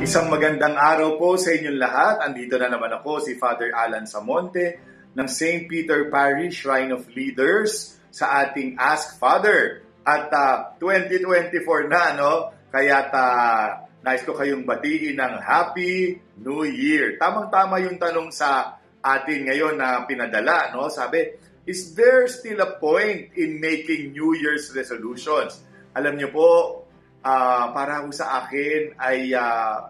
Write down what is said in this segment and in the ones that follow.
Isang magandang araw po sa inyong lahat. Andito na naman ako, si Father Alan Samonte ng St. Peter Parish Shrine of Leaders sa ating Ask Father. At 2024 na, no? Kaya nais ko kayong batiin ng Happy New Year. Tamang-tama yung tanong sa atin ngayon na pinadala, no? Sabi, is there still a point in making New Year's resolutions? Alam niyo po, para sa akin ay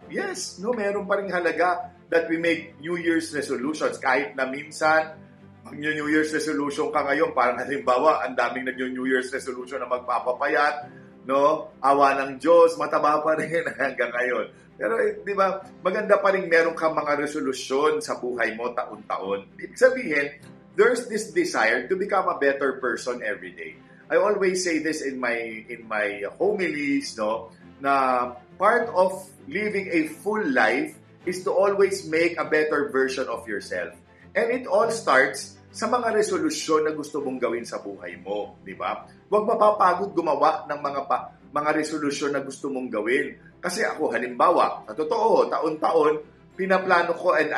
yes, no, meron pa ring halaga that we make New Year's resolutions kahit na minsan New Year's resolution ka ngayon, parang halimbawa ang daming nag-New Year's resolution na magpapapayat, no? Awa ng Diyos, mataba pa rin hanggang ngayon. Pero di ba, maganda pa rin meron kang mga resolution sa buhay mo taon-taon. Ibig sabihin, there's this desire to become a better person every day. I always say this in my homilies, no, na part of living a full life is to always make a better version of yourself. And it all starts sa mga resolusyon na gusto mong gawin sa buhay mo, di ba? Huwag mapapagod gumawa ng mga resolusyon na gusto mong gawin. Kasi ako, halimbawa, sa totoo, taon-taon, pinaplano ko and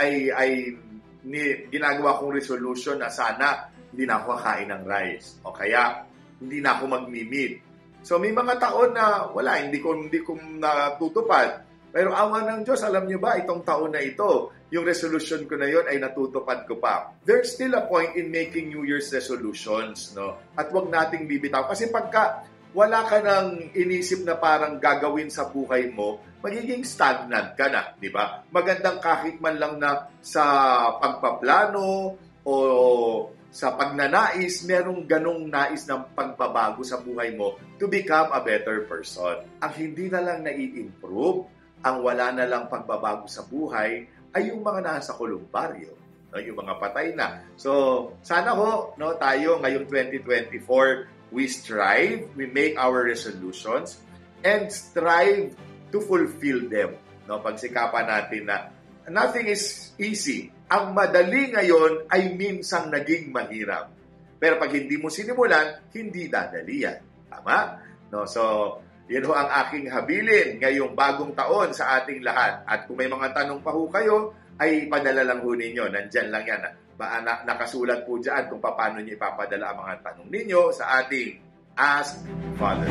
ginagawa kong resolution na sana hindi na ako kakain ng rice. O kaya, hindi na ako mag-meet. So may mga taon na wala, hindi ko natutupad. Pero awa ng Diyos, alam niyo ba, itong taon na ito, yung resolution ko na yon ay natutupad ko pa. There's still a point in making New Year's resolutions, no? At wag nating bibitaw. Kasi pagka wala ka nang inisip na parang gagawin sa buhay mo, magiging stagnant ka na, di ba? Magandang kahit man lang na sa pagpaplano o sa pagnanais, merong ganong nais ng pagbabago sa buhay mo to become a better person. Ang hindi na lang nai-improve, ang wala na lang pagbabago sa buhay, ay yung mga nasa kolumbaryo, no? Yung mga patay na. So, sana ho, no, tayo ngayong 2024, we strive, we make our resolutions, and strive to fulfill them. No? Pagsikapan natin na nothing is easy. Ang madali ngayon ay minsang naging mahirap. Pero pag hindi mo sinimulan, hindi dadali yan. Tama? No? So, yun ho ang aking habilin ngayong bagong taon sa ating lahat. At kung may mga tanong pa ho kayo, ay padala lang ho ninyo. Nandyan lang yan. Nakasulat po dyan kung paano nyo ipapadala ang mga tanong ninyo sa ating Ask Father.